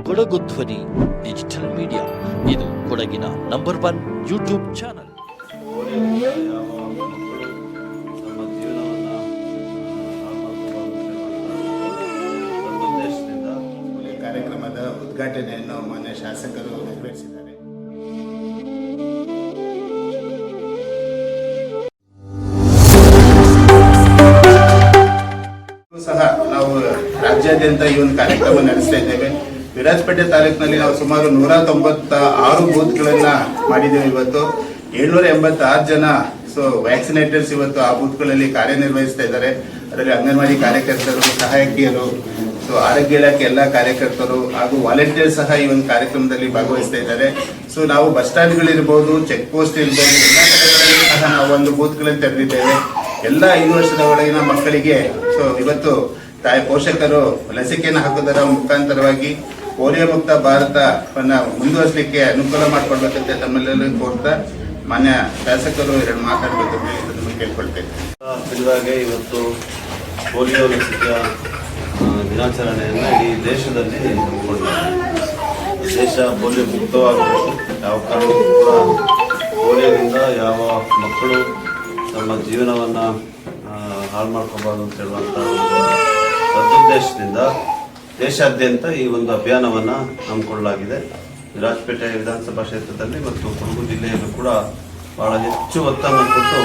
ಕೊಡಗು ಧ್ವನಿ digital media, ಇದು ಕೊಡಗಿನ ನಂಬರ್ 1 ಯೂಟ್ಯೂಬ್ ಚಾನಲ್. ಕಾರ್ಯಕ್ರಮದ ಉದ್ಘಾಟನೆಯನ್ನು ಮಾನ್ಯ ಶಾಸಕರು ನೆರವೇರಿಸಿದ್ದಾರೆ. ಸಹ ನಾವು ರಾಜ್ಯಾದ್ಯಂತ ಈ ಒಂದು ಕಾರ್ಯಕ್ರಮ ನಡೆಸ್ತಾ ಇದ್ದೇವೆ. ವಿರಾಜಪೇಟೆ ತಾಲೂಕಿನಲ್ಲಿ ನಾವು ಸುಮಾರು 196 ಬೂತ್ಗಳನ್ನ ಮಾಡಿದ್ದೇವೆ. ಇವತ್ತು 786 ಜನ ವ್ಯಾಕ್ಸಿನೇಟರ್ಸ್ ಇವತ್ತು ಆ ಬೂತ್ಗಳಲ್ಲಿ ಕಾರ್ಯನಿರ್ವಹಿಸ್ತಾ ಇದ್ದಾರೆ. ಅದರಲ್ಲಿ ಅಂಗನವಾಡಿ ಕಾರ್ಯಕರ್ತರು, ಸಹಾಯಕಿಯರು, ಆರೋಗ್ಯ ಇಲಾಖೆ ಎಲ್ಲ ಕಾರ್ಯಕರ್ತರು ಹಾಗೂ ವಾಲಂಟಿಯರ್ ಸಹ ಈ ಒಂದು ಕಾರ್ಯಕ್ರಮದಲ್ಲಿ ಭಾಗವಹಿಸ್ತಾ ಇದ್ದಾರೆ. ನಾವು ಬಸ್ ಸ್ಟ್ಯಾಂಡ್ಗಳಿರ್ಬೋದು, ಚೆಕ್ ಪೋಸ್ಟ್ ಇರ್ಬೋದು, ಎಲ್ಲ ಕಡೆಗಳಲ್ಲಿ ಸಹ ನಾವು ಒಂದು ಬೂತ್ಗಳನ್ನು ತೆರೆದಿದ್ದೇವೆ. ಎಲ್ಲ 5 ವರ್ಷದ ಒಳಗಿನ ಮಕ್ಕಳಿಗೆ ಇವತ್ತು ಪೋಷಕರು ಲಸಿಕೆಯನ್ನು ಹಾಕುವುದರ ಮುಖಾಂತರವಾಗಿ ಪೋಲಿಯೋ ಮುಕ್ತ ಭಾರತವನ್ನ ಮುಂದುವರಿಸಲಿಕ್ಕೆ ಅನುಕೂಲ ಮಾಡಿಕೊಡ್ಬೇಕಂತ ತಮ್ಮೆಲ್ಲರಿಗೂ ಕೋರ್ತಾ ಮಾನ್ಯ ಶಾಸಕರು 2 ಮಾತಾಡಬೇಕು ಅಂತ ಕೇಳ್ಕೊಳ್ತೇನೆ. ತಿಳಿದಾಗೆ ಇವತ್ತು ಪೋಲಿಯೋ ಲಸಿಕೆಯ ದಿನಾಚರಣೆಯನ್ನು ಇಡೀ ದೇಶದಲ್ಲಿ ಹಮ್ಮಿಕೊಂಡಿದೆ. ದೇಶ ಪೋಲಿಯೋ ಮುಕ್ತವಾಗಬೇಕು. ಯಾವ ಕಾರಣಕ್ಕೂ ಕೂಡ ಪೋಲಿಯೋದಿಂದ ಯಾವ ಮಕ್ಕಳು ತಮ್ಮ ಜೀವನವನ್ನು ಹಾಳು ಮಾಡ್ಕೋಬಾರ್ದು ಅಂತ ಹೇಳುವಂಥ ಸದುದ್ದೇಶದಿಂದ ದೇಶಾದ್ಯಂತ ಈ ಒಂದು ಅಭಿಯಾನವನ್ನು ಹಮ್ಮಿಕೊಳ್ಳಲಾಗಿದೆ. ವಿರಾಜಪೇಟೆ ವಿಧಾನಸಭಾ ಕ್ಷೇತ್ರದಲ್ಲಿ ಮತ್ತು ಕೊಡಗು ಜಿಲ್ಲೆಯಲ್ಲೂ ಕೂಡ ಬಹಳ ಹೆಚ್ಚು ಒತ್ತನ್ನು ಕೊಟ್ಟು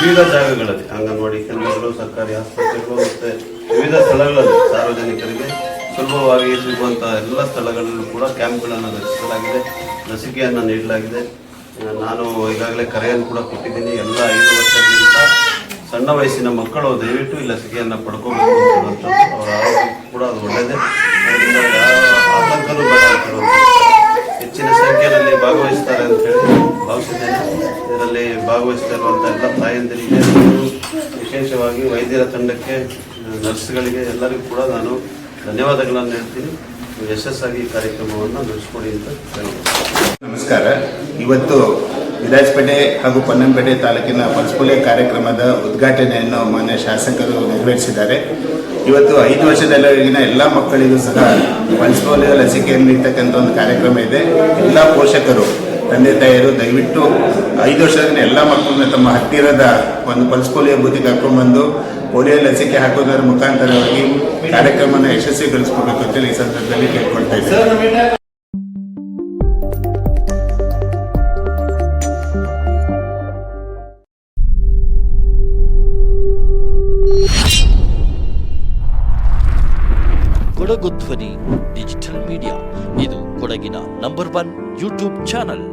ವಿವಿಧ ಜಾಗಗಳಲ್ಲಿ ಅಂಗನವಾಡಿ ಕೇಂದ್ರಗಳು, ಸರ್ಕಾರಿ ಆಸ್ಪತ್ರೆಗಳು ಮತ್ತು ವಿವಿಧ ಸ್ಥಳಗಳಲ್ಲಿ ಸಾರ್ವಜನಿಕರಿಗೆ ಸುಲಭವಾಗಿ ಸಿಗುವಂತಹ ಎಲ್ಲ ಸ್ಥಳಗಳಲ್ಲೂ ಕೂಡ ಕ್ಯಾಂಪ್ಗಳನ್ನು ರಚಿಸಲಾಗಿದೆ, ಲಸಿಕೆಯನ್ನು ನೀಡಲಾಗಿದೆ. ನಾನು ಈಗಾಗಲೇ ಕರೆಯನ್ನು ಕೂಡ ಕೊಟ್ಟಿದ್ದೀನಿ. ಎಲ್ಲ 5 ವರ್ಷಕ್ಕಿಂತ ಸಣ್ಣ ವಯಸ್ಸಿನ ಮಕ್ಕಳು ದಯವಿಟ್ಟು ಈ ಲಸಿಕೆಯನ್ನು ಪಡ್ಕೋಬೇಕು ಅಂತ ಹೇಳುವಂಥದ್ದು. ಅವರ ಆರೋಗ್ಯ ಕೂಡ ಅದು ಒಳ್ಳೆಯದೇ. ಅದರಿಂದ ಯಾವ ಆತಂಕನೂ ಬೇಡ ಅಂತ ಹೇಳುವಂಥದ್ದು. ಹೆಚ್ಚಿನ ಸಂಖ್ಯೆಯಲ್ಲಿ ಭಾಗವಹಿಸ್ತಾರೆ ಅಂತ ಹೇಳಿ ಭಾವಿಸಿದ್ದೇನೆ. ಇದರಲ್ಲಿ ಭಾಗವಹಿಸ್ತಾ ಇರುವಂಥ ಎಲ್ಲ ತಾಯಂದಿರಿಗೆ, ವಿಶೇಷವಾಗಿ ವೈದ್ಯರ ತಂಡಕ್ಕೆ, ನರ್ಸ್ಗಳಿಗೆ ಎಲ್ಲರಿಗೂ ಕೂಡ ನಾನು ಧನ್ಯವಾದಗಳನ್ನು ಹೇಳ್ತೀನಿ. ಯಶಸ್ಸಾಗಿ ಈ ಕಾರ್ಯಕ್ರಮವನ್ನು ನಡೆಸಿಕೊಡಿ ಅಂತ ಹೇಳ್ಬೋದು. ನಮಸ್ಕಾರ. ಇವತ್ತು ವಿರಾಜಪೇಟೆ ಹಾಗೂ ಪೊನ್ನಂಪೇಟೆ ತಾಲೂಕಿನ ಪಲ್ಸ್ ಪೋಲಿಯೋ ಕಾರ್ಯಕ್ರಮದ ಉದ್ಘಾಟನೆಯನ್ನು ಮಾನ್ಯ ಶಾಸಕರು ನೆರವೇರಿಸಿದ್ದಾರೆ. ಇವತ್ತು 5 ವರ್ಷದವರೆಗಿನ ಎಲ್ಲ ಮಕ್ಕಳಿಗೂ ಸಹ ಪಲ್ಸ್ ಪೋಲಿಯೋ ಲಸಿಕೆಯನ್ನು ನೀಡ್ತಕ್ಕಂಥ ಒಂದು ಕಾರ್ಯಕ್ರಮ ಇದೆ. ಎಲ್ಲ ಪೋಷಕರು, ತಂದೆ ತಾಯಿಯರು ದಯವಿಟ್ಟು 5 ವರ್ಷದ ಎಲ್ಲ ಮಕ್ಕಳನ್ನ ತಮ್ಮ ಹತ್ತಿರದ ಒಂದು ಪಲ್ಸ್ ಪೋಲಿಯೋ ಬೂತಿಗೆ ಹಾಕೊಂಡ್ಬಂದು ಪೋಲಿಯೋ ಲಸಿಕೆ ಹಾಕೋದರ ಮುಖಾಂತರವಾಗಿ ಕಾರ್ಯಕ್ರಮನ ಯಶಸ್ವಿಗೊಳಿಸಬೇಕು ಅಂತೇಳಿ ಈ ಸಂದರ್ಭದಲ್ಲಿ ಕೇಳ್ಕೊಳ್ತಾ ಇದ್ದೇನೆ. ಕೊಡಗು ಧ್ವನಿ ಡಿಜಿಟಲ್ ಮೀಡಿಯಾ, ಇದು ಕೊಡಗಿನ ನಂಬರ್ 1 ಯೂಟ್ಯೂಬ್ ಚಾನಲ್.